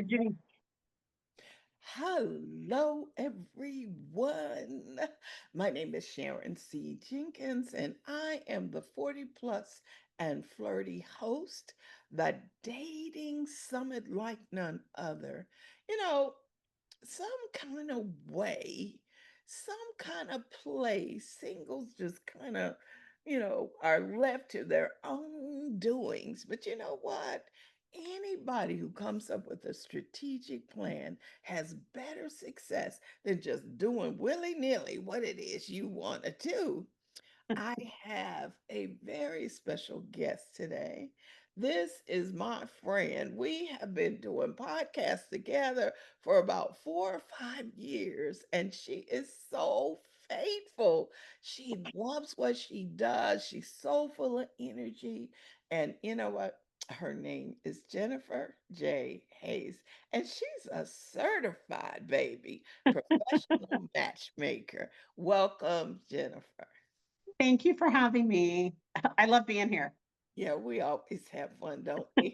ahead, Judy. Hello, everyone. My name is Sharon C. Jenkins, and I am the 40 plus and flirty host, the dating summit like none other. You know, some kind of way, some kind of place, singles just kind of, are left to their own doings. But you know what? Anybody who comes up with a strategic plan has better success than just doing willy nilly what it is you want to do. I have a very special guest today. This is my friend. We have been doing podcasts together for about 4 or 5 years, and she is so faithful. She loves what she does. She's so full of energy. And you know what? Her name is Jennifer J. Hayes, and she's a certified baby professional matchmaker. Welcome, Jennifer. Thank you for having me. I love being here. Yeah, we always have fun, don't we?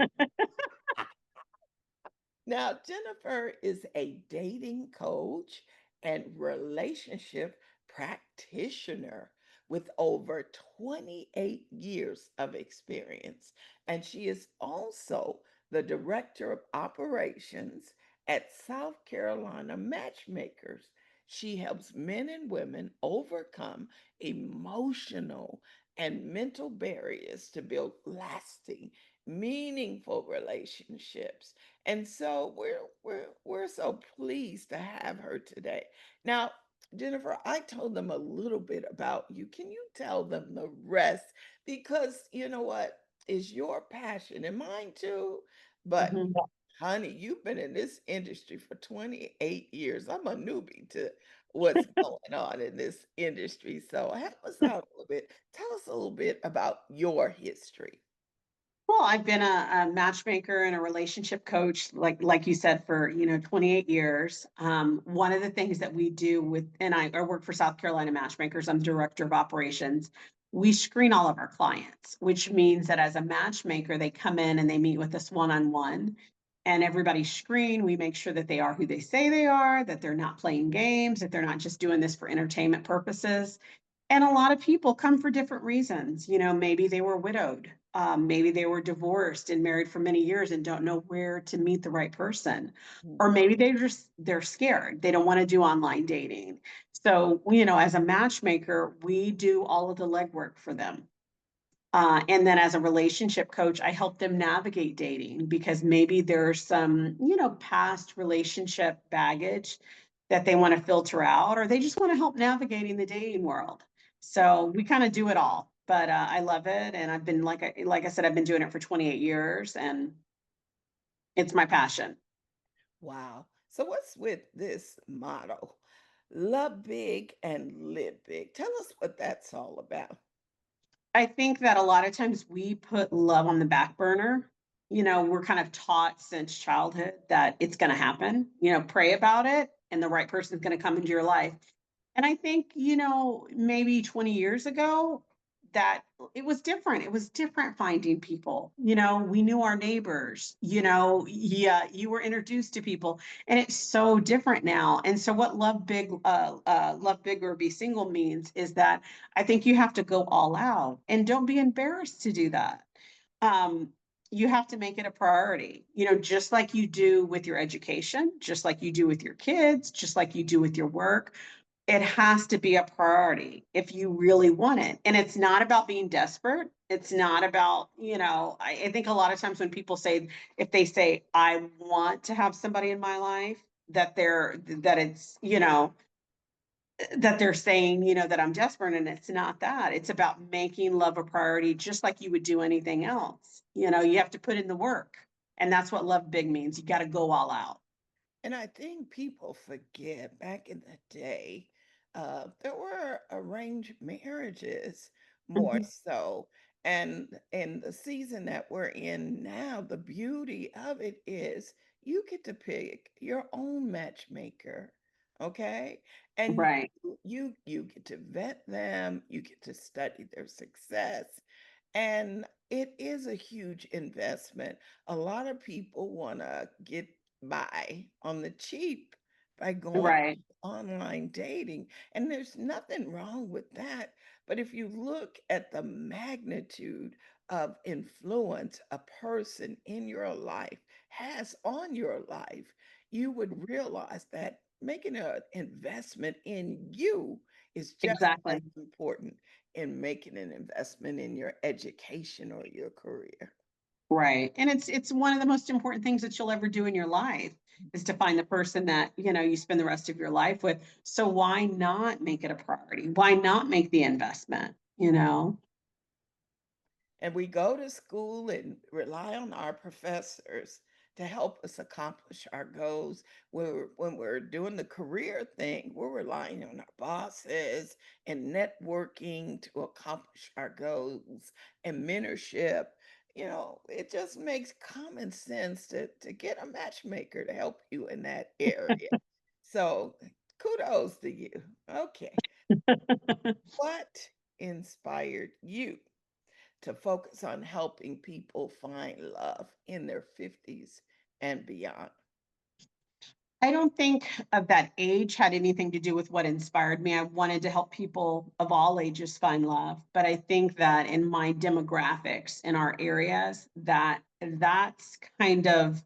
Now, Jennifer is a dating coach and relationship practitioner with over 28 years of experience. And she is also the director of operations at South Carolina Matchmakers. She helps men and women overcome emotional and mental barriers to build lasting, meaningful relationships. And so we're so pleased to have her today. Now, Jennifer, I told them a little bit about you. Can you tell them the rest? Because you know what is your passion and mine too. But Mhm. honey, you've been in this industry for 28 years. I'm a newbie to what's going on in this industry. So help us out a little bit. Tell us a little bit about your history. Well, I've been a matchmaker and a relationship coach, like you said, for 28 years. One of the things that we do and I work for South Carolina Matchmakers. I'm director of operations. We screen all of our clients, which means that as a matchmaker, they come in and they meet with us one on one, and everybody's screened. We make sure that they are who they say they are, that they're not playing games, that they're not just doing this for entertainment purposes. And a lot of people come for different reasons. Maybe they were widowed. Maybe they were divorced and married for many years and don't know where to meet the right person. Or maybe they're scared. They don't want to do online dating. So, as a matchmaker, we do all of the legwork for them. And then as a relationship coach, I help them navigate dating because maybe there's some, past relationship baggage that they want to filter out, or they just want to help navigating the dating world. So we kind of do it all. But I love it, and I've been like I said, I've been doing it for 28 years, and it's my passion. Wow. So, what's with this motto? Love big and live big. Tell us what that's all about. I think that a lot of times we put love on the back burner. We're kind of taught since childhood that it's going to happen. Pray about it, and the right person is going to come into your life. And I think, maybe 20 years ago, that it was different. It was different finding people. We knew our neighbors, yeah, you were introduced to people, and it's so different now. And so what love big or be single means is that I think you have to go all out and don't be embarrassed to do that. Um, you have to make it a priority, just like you do with your education, just like you do with your kids, just like you do with your work. It has to be a priority if you really want it. And it's not about being desperate. It's not about, I think a lot of times when people say, if they say, I want to have somebody in my life, that it's, that they're saying, that I'm desperate, and it's not that. It's about making love a priority, just like you would do anything else. You have to put in the work. And that's what love big means. You got to go all out. And I think people forget back in the day, there were arranged marriages more Mhm. so. And in the season that we're in now, the beauty of it is you get to pick your own matchmaker. Okay. And Right. you get to vet them, you get to study their success. And it is a huge investment. A lot of people want to get by on the cheap by going Right. online dating. And there's nothing wrong with that. But if you look at the magnitude of influence a person in your life has on your life, you would realize that making an investment in you is just as Exactly. important in making an investment in your education or your career. Right. And it's one of the most important things that you'll ever do in your life is to find the person that, you spend the rest of your life with. So why not make it a priority? Why not make the investment, you know? And we go to school and rely on our professors to help us accomplish our goals. When we're doing the career thing, we're relying on our bosses and networking to accomplish our goals and mentorship. It just makes common sense to get a matchmaker to help you in that area. So kudos to you. Okay. What inspired you to focus on helping people find love in their 50s and beyond? I don't think of that age had anything to do with what inspired me. I wanted to help people of all ages find love, but I think that in my demographics in our areas, that's kind of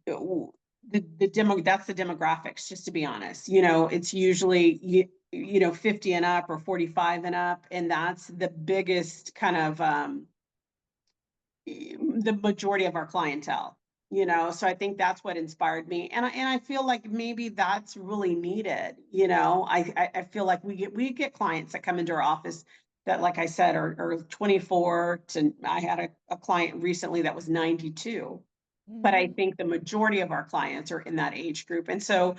the demo that's the demographics, just to be honest. It's usually 50 and up or 45 and up, and that's the biggest kind of the majority of our clientele. So I think that's what inspired me, and I feel like maybe that's really needed. I feel like we get clients that come into our office that, like I said, are 24 to, I had a client recently that was 92, but I Mhm. think the majority of our clients are in that age group. And so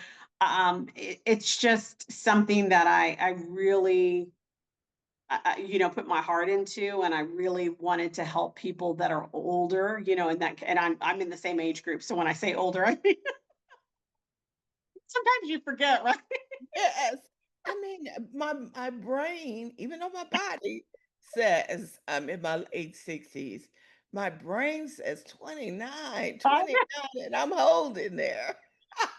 it's just something that I really put my heart into, and I really wanted to help people that are older, and I'm in the same age group. So when I say older, I mean sometimes you forget, right? Yes. I mean, my brain, even though my body says I'm in my late 60s, my brain says 29, I 29, and I'm holding there.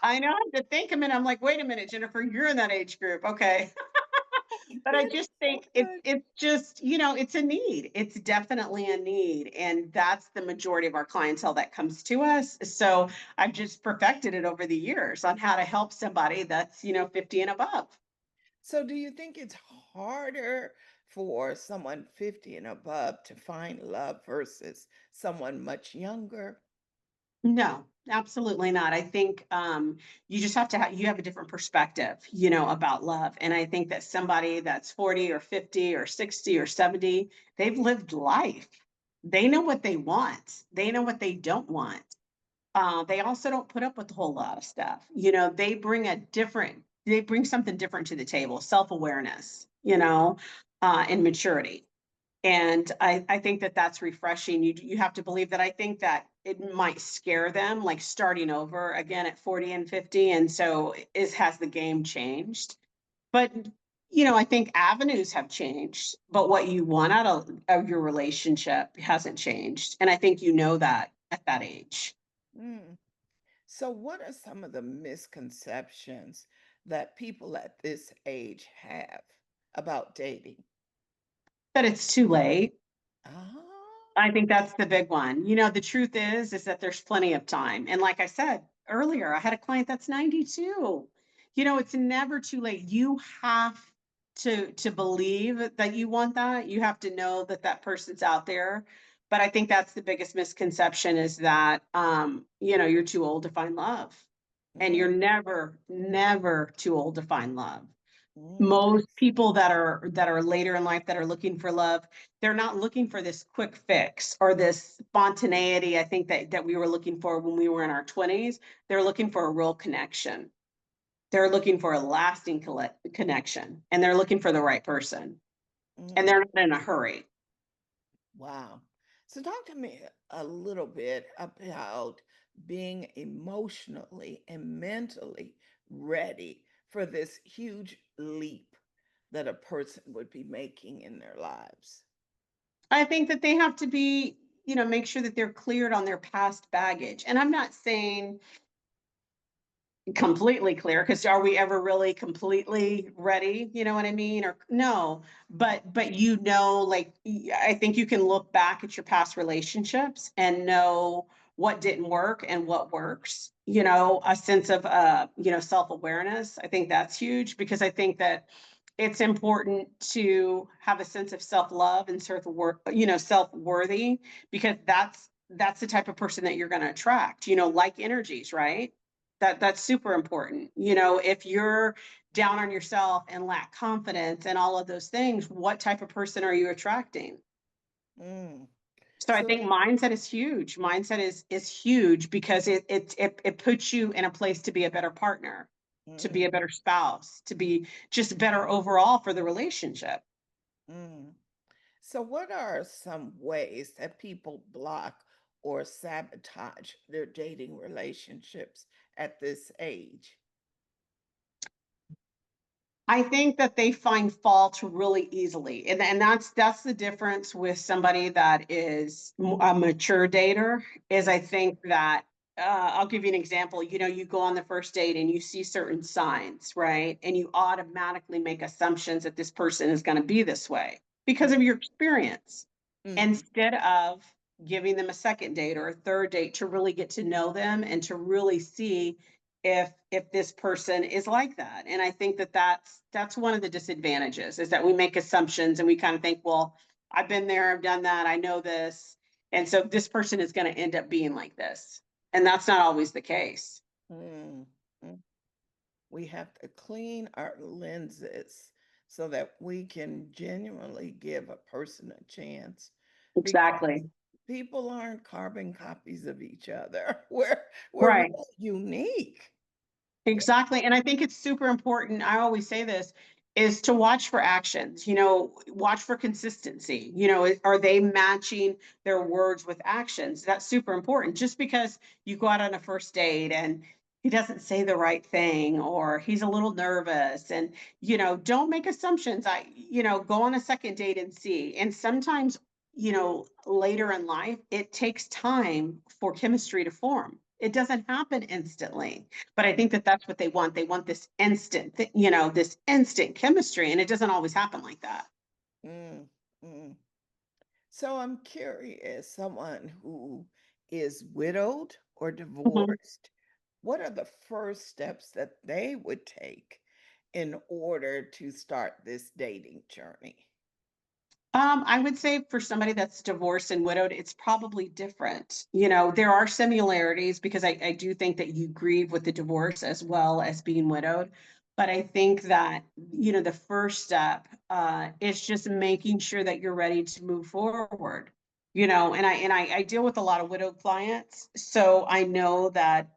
I know, I had to think a minute. I'm like, wait a minute, Jennifer, you're in that age group. Okay. But I That just is so think it's good. it's just, it's a need. It's definitely a need. And that's the majority of our clientele that comes to us. So I've just perfected it over the years on how to help somebody that's, 50 and above. So, do you think it's harder for someone 50 and above to find love versus someone much younger? No, absolutely not. I think you just have to you have a different perspective, about love. And I think that somebody that's 40 or 50 or 60 or 70, they've lived life. They know what they want. They know what they don't want. They also don't put up with a whole lot of stuff. They bring something different to the table, self-awareness, and maturity. And I think that that's refreshing. You have to believe that. I think that it might scare them, like starting over again at 40 and 50. And so has the game changed? But I think avenues have changed, but what you want out of your relationship hasn't changed. And I think that at that age. Mm. So, what are some of the misconceptions that people at this age have about dating? But it's too late. Oh, I think that's the big one. The truth is that there's plenty of time. And like I said earlier, I had a client that's 92. It's never too late. You have to believe that you want that. You have to know that that person's out there. But I think that's the biggest misconception is that you're too old to find love. And mm, you're never too old to find love. mm, Most people that are later in life that are looking for love, they're not looking for this quick fix or this spontaneity. I think that we were looking for when we were in our 20s. They're looking for a real connection. They're looking for a lasting connection, and they're looking for the right person, and mm. they're not in a hurry. Wow. So, talk to me a little bit about being emotionally and mentally ready for this huge leap that a person would be making in their lives. I think that they have to be, make sure that they're cleared on their past baggage. And I'm not saying completely clear, because are we ever really completely ready? You know what I mean? Or no, but like I think you can look back at your past relationships and know what didn't work and what works. A sense of self-awareness. I think that's huge, because I think that it's important to have a sense of self-love and self-worthy, because that's the type of person that you're going to attract, like energies, right? That's super important. If you're down on yourself and lack confidence and all of those things, what type of person are you attracting? Mm. So I So, think mindset is huge. Mindset is huge, because it puts you in a place to be a better partner, to be mm, a better spouse, to be just better overall for the relationship. mm. So, what are some ways that people block or sabotage their dating relationships at this age? I think that they find fault really easily, and that's the difference with somebody that is a mature dater. Is I think that I'll give you an example. You go on the first date and you see certain signs, right? And you automatically make assumptions that this person is going to be this way because of Mm, your experience, mhm, instead of giving them a second date or a third date to really get to know them and to really see if this person is like that. And I think that that's one of the disadvantages, is that we make assumptions and we kind of think, well, I've been there, I've done that, I know this, and so this person is going to end up being like this, and that's not always the case. mm, mm. We have to clean our lenses so that we can genuinely give a person a chance because Exactly. people aren't carbon copies of each other. We're Right. really unique. Exactly, and I think it's super important, I always say this, is to watch for actions, watch for consistency, are they matching their words with actions? That's super important. Just because you go out on a first date and he doesn't say the right thing, or he's a little nervous, and, don't make assumptions. Go on a second date and see. And sometimes, later in life, it takes time for chemistry to form. It doesn't happen instantly. But I think that that's what they want. They want this this instant chemistry, and it doesn't always happen like that. Mm, mm. So I'm curious, someone who is widowed or Mhm. divorced, what are the first steps that they would take in order to start this dating journey? I would say for somebody that's divorced and widowed, it's probably different. There are similarities, because I do think that you grieve with the divorce as well as being widowed. But I think that, the first step is just making sure that you're ready to move forward. And I deal with a lot of widowed clients, so I know that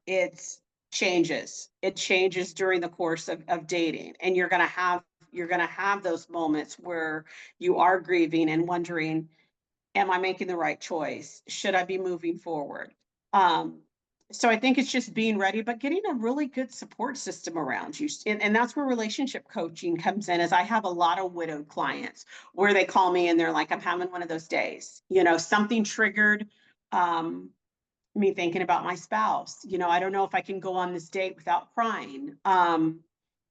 changes. It changes during the course of dating, and you're gonna have those moments where you are grieving and wondering, am I making the right choice? Should I be moving forward? Um, so I think it's just being ready, but getting a really good support system around you. And that's where relationship coaching comes in. Is I have a lot of widowed clients where they call me and they're like, I'm having one of those days. Something triggered um, me thinking about my spouse. I don't know if I can go on this date without crying.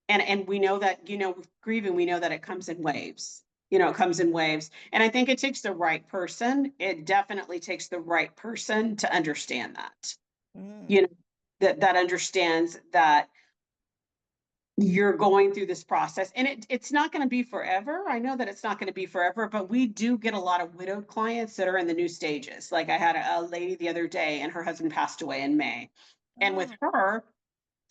And we know that, with grieving, we know that it comes in waves. It comes in waves. And I think it takes the right person. It definitely takes the right person to understand that. You Mm, know, that understands that you're going through this process, and it's not going to be forever. I know that it's not going to be forever, but we do get a lot of widowed clients that are in the new stages. Like I had a lady the other day, and her husband passed away in May. And with oh, her,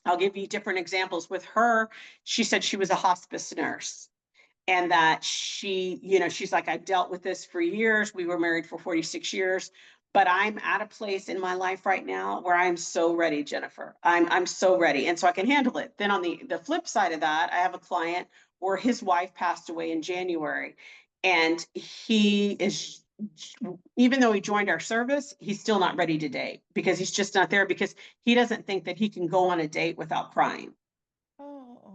I'll give you different examples. With her, she said she was a hospice nurse, and that she's like, I've dealt with this for years. We were married for 46 years, but I'm at a place in my life right now where I'm so ready, Jennifer. I'm so ready. And so I can handle it. Then on the flip side of that, I have a client where his wife passed away in January, and he is, even though he joined our service, he's still not ready to date, because he's just not there, because he doesn't think that he can go on a date without crying.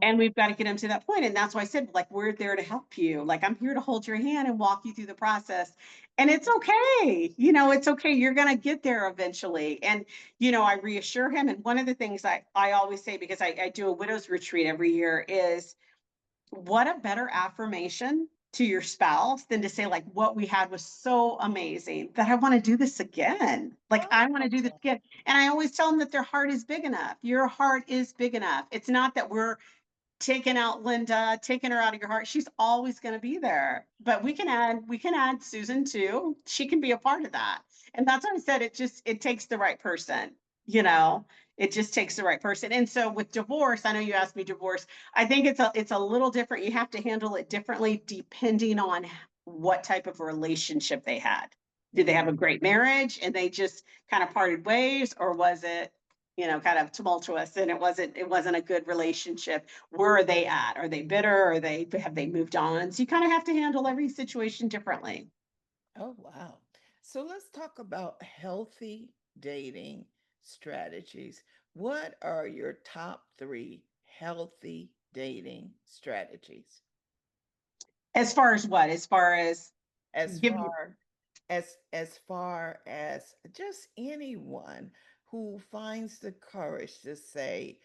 And Oh, we've got to get them to that point. And that's why I said, like, we're there to help you. Like, I'm here to hold your hand and walk you through the process. And it's okay. It's okay. You're going to get there eventually. And, I reassure him. And one of the things I always say, because I do a widow's retreat every year, is what a better affirmation to your spouse than to say, like, what we had was so amazing that I want to do this again. Like, I want to do this oh, again. And I always tell them that their heart is big enough. Your heart is big enough. It's not that we're taking out Linda, taking her out of your heart. She's always going to be there. But we can add Susan too. She can be a part of that. And that's what I said. It takes the right person, you know. It just takes the right person. And so with divorce, I know you asked me divorce. I think it's a little different. You have to handle it differently depending on what type of relationship they had. Did they have a mm, great marriage and they just kind of parted ways, or was it, kind of tumultuous and it wasn't a good relationship? Where are they at? Are they bitter? Have they moved on? So you kind of have to handle every situation differently. oh, wow. So let's talk about healthy dating strategies. What are your top three healthy dating strategies? As far as what? As far as As give you far as just anyone who finds the courage to say,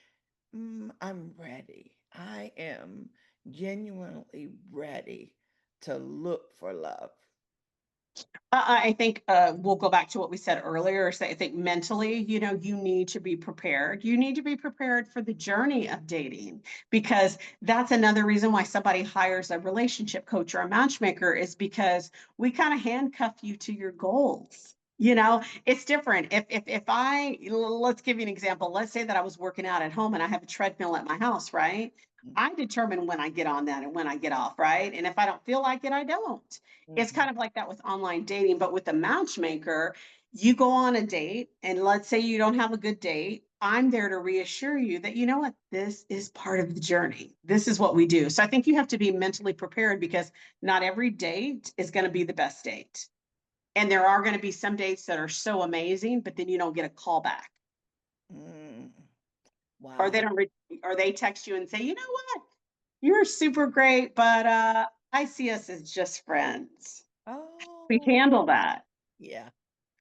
I'm ready. I am genuinely ready to look for love. I think we'll go back to what we said earlier. So I think mentally, you need to be prepared. You need to be prepared for the journey of dating, because that's another reason why somebody hires a relationship coach or a matchmaker, is because we kind of handcuff you to your goals. It's different. Let's give you an example. Let's say that I was working out at home and I have a treadmill at my house, right? I determine when I get on that and when I get off, right? And if I don't feel like it, I don't. It's Mm-hmm. kind of like that with online dating, but with a matchmaker, you go on a date, and let's say you don't have a good date. I'm there to reassure you that, you know what, this is part of the journey. This is what we do. So I think you have to be mentally prepared, because not every date is going to be the best date. And there are going to be some dates that are so amazing, but then you don't get a call back, Mm, or they wow. don't, or they text you and say, you know what, you're super great, but I see us as just friends. We Oh, handle that. yeah,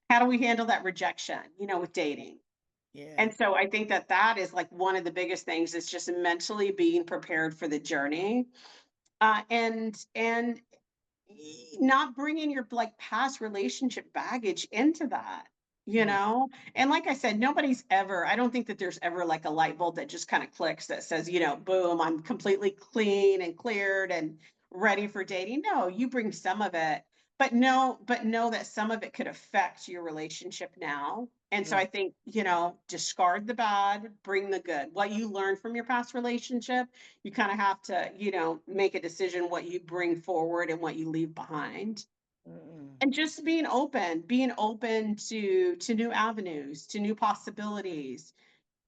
How do we handle that rejection, with dating? yeah. And so I think that that is like one of the biggest things, is just mentally being prepared for the journey, and not bringing your like past relationship baggage into that, you Mm, know? And like I said, I don't think that there's ever like a light bulb that just kind of clicks that says, boom, I'm completely clean and cleared and ready for dating. No, you bring some of it, but know that some of it could affect your relationship now. And so mm, I think, discard the bad, bring the good. What you learned from your past relationship, you kind of have to, make a decision what you bring forward and what you leave behind. mm, And just being open to new avenues, to new possibilities,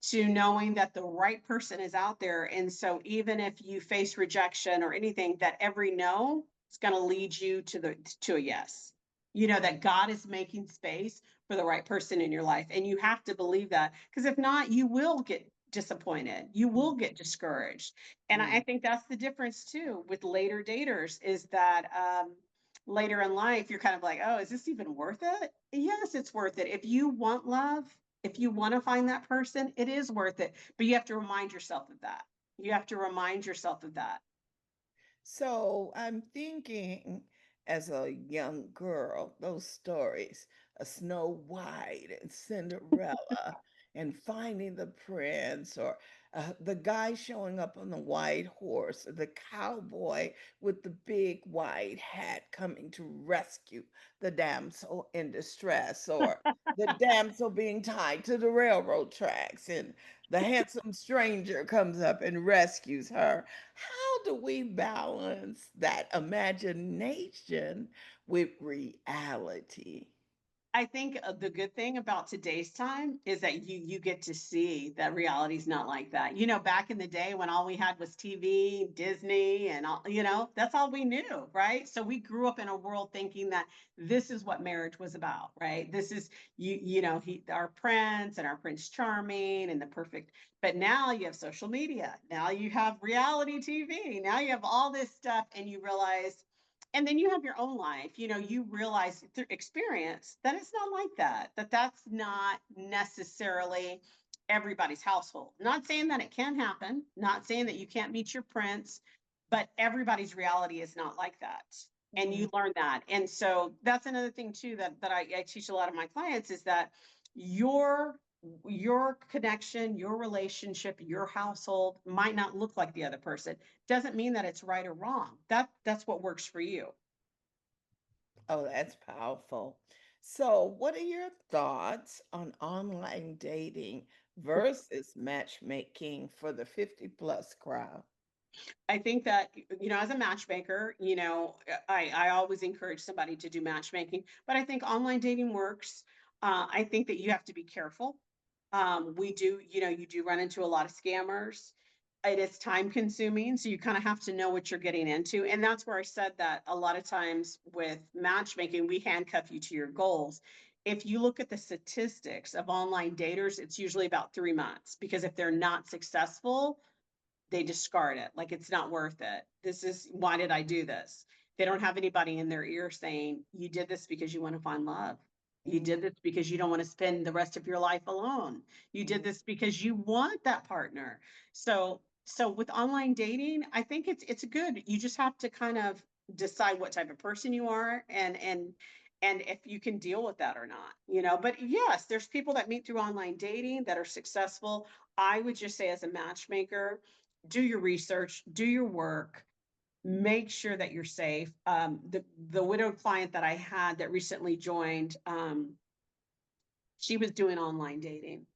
to knowing that the right person is out there. And so even if you face rejection or anything, that every no is going to lead you to a yes. That God is making space for the right person in your life. And you have to believe that, because if not, you will get disappointed. You mm, will get discouraged. And I mm, think that's the difference too with later daters, is that later in life, you're kind of like, oh, is this even worth it? Yes, it's worth it. If you want love, if you want to find that person, it is worth it. But you have to remind yourself of that. You have to remind yourself of that. So I'm thinking, as a young girl, those stories of Snow White and Cinderella and finding the prince, or the guy showing up on the white horse, or the cowboy with the big white hat coming to rescue the damsel in distress, or the damsel being tied to the railroad tracks and the handsome stranger comes up and rescues her. How do we balance that imagination with reality? I think the good thing about today's time is that you get to see that reality's not like that. Back in the day when all we had was TV, Disney, and all, that's all we knew, right? So we grew up in a world thinking that this is what marriage was about, right? This is our prince and our Prince Charming and the perfect. But now you have social media. Now you have reality TV. Now you have all this stuff, and you realize and then you have your own life. You realize through experience that it's not like that, that's not necessarily everybody's household. Not saying that it can happen, not saying that you can't meet your prince, but everybody's reality is not like that. And Mm. you learn that. And so that's another thing too that I teach a lot of my clients is that your your connection, your relationship, your household might not look like the other person. Doesn't mean that it's right or wrong. That's what works for you. Oh, that's powerful. So, what are your thoughts on online dating versus matchmaking for the 50 plus crowd? I think that, as a matchmaker, I always encourage somebody to do matchmaking, but I think online dating works. I think that you have to be careful. You do run into a lot of scammers. It is time consuming, so you kind of have to know what you're getting into. And that's where I said that a lot of times with matchmaking, we handcuff you to your goals. If you look at the statistics of online daters, it's usually about 3 months because if they're not successful, they discard it. Like it's not worth it. This is why did I do this? They don't have anybody in their ear saying, you did this because you want to find love. You Mm, did this because you don't want to spend the rest of your life alone. You did mm, this because you want that partner. So with online dating, I think it's good. You just have to kind of decide what type of person you are and if you can deal with that or not. But yes, there's people that meet through online dating that are successful. I would just say as a matchmaker, do your research, do your work, make sure that you're safe. The widowed client that I had that recently joined, she was doing online dating,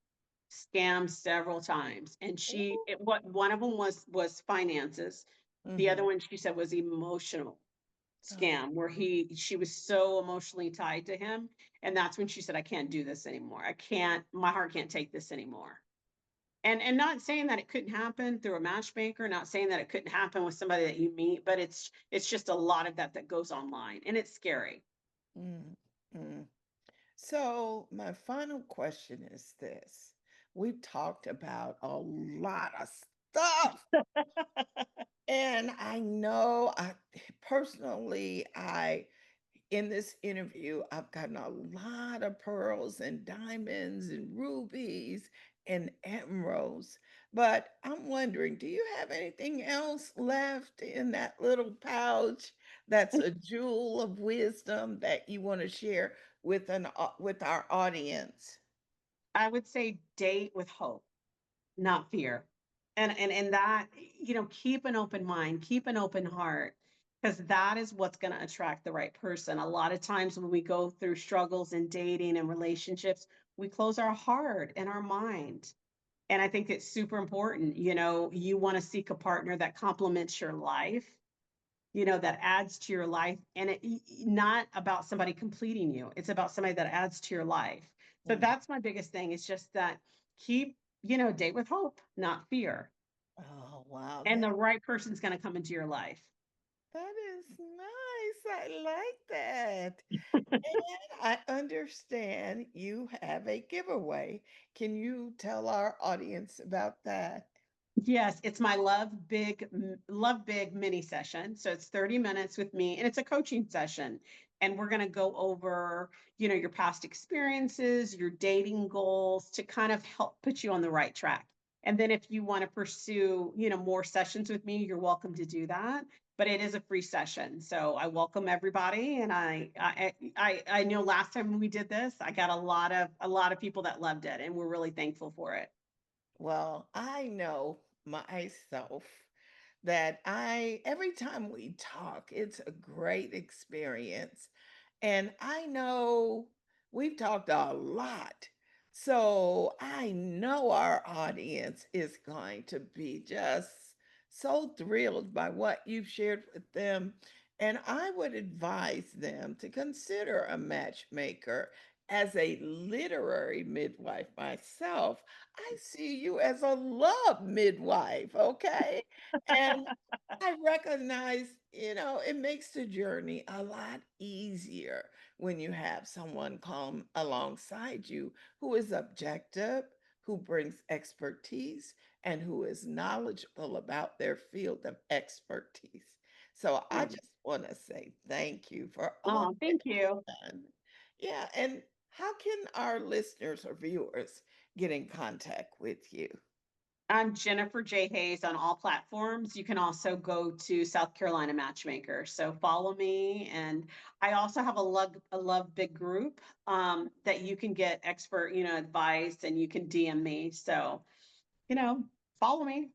scammed several times, and ooh, what one of them was finances. The other mhm. one she said was emotional Oh, scam where she was so emotionally tied to him, and that's when she said, I can't do this anymore. I can't, my heart can't take this anymore. And not saying that it couldn't happen through a matchmaker, not saying that it couldn't happen with somebody that you meet, but it's just a lot of that goes online, and it's scary. mm, mm. So, my final question is this. We've talked about a lot of stuff. And I know I personally, in this interview, I've gotten a lot of pearls and diamonds and rubies and emeralds. But I'm wondering, do you have anything else left in that little pouch that's a jewel of wisdom that you want to share with with our audience? I would say date with hope, not fear. And that, keep an open mind, keep an open heart, because that is what's going to attract the right person. A lot of times when we go through struggles in dating and relationships, we close our heart and our mind. And I think it's super important. You want to seek a partner that complements your life, that adds to your life. And not about somebody completing you, it's about somebody that adds to your life. So Mm. that's my biggest thing. It's just that keep, date with hope, not fear. Oh, wow. And the right person's going to come into your life. That is nice. I like that. And I understand you have a giveaway. Can you tell our audience about that? Yes, it's my Love Big mini session. So it's 30 minutes with me and it's a coaching session. And we're going to go over, your past experiences, your dating goals to kind of help put you on the right track. And then if you want to pursue, more sessions with me, you're welcome to do that. But it is a free session. So I welcome everybody. And I know last time we did this, I got a lot of people that loved it and we're really thankful for it. Well, I know myself that every time we talk, it's a great experience. And I know we've talked a lot. So I know our audience is going to be just so thrilled by what you've shared with them. And I would advise them to consider a matchmaker as a literary midwife myself, I see you as a love midwife, okay? And I recognize, it makes the journey a lot easier when you have someone come alongside you who is objective, who brings expertise, and who is knowledgeable about their field of expertise. So I Mm. just want to say thank you for all Oh, thank you. that. Yeah, and how can our listeners or viewers get in contact with you? I'm Jennifer J. Hayes on all platforms. You can also go to South Carolina Matchmaker. So follow me. And I also have a love big group that you can get expert, advice and you can DM me. So, you know, follow me.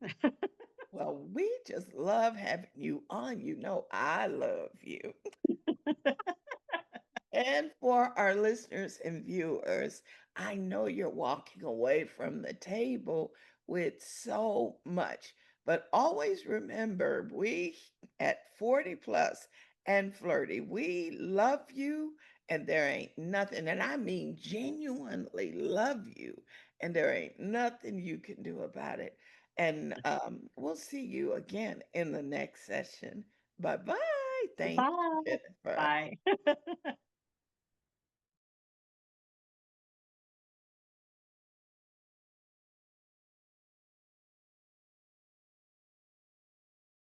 Well, we just love having you on. You know, I love you. And for our listeners and viewers, I know you're walking away from the table with so much, but always remember we at 40 plus and flirty, we love you, and there ain't nothing, and I mean genuinely love you, and there ain't nothing you can do about it. And we'll see you again in the next session. Bye bye. Thank Bye. you, Jennifer. Bye.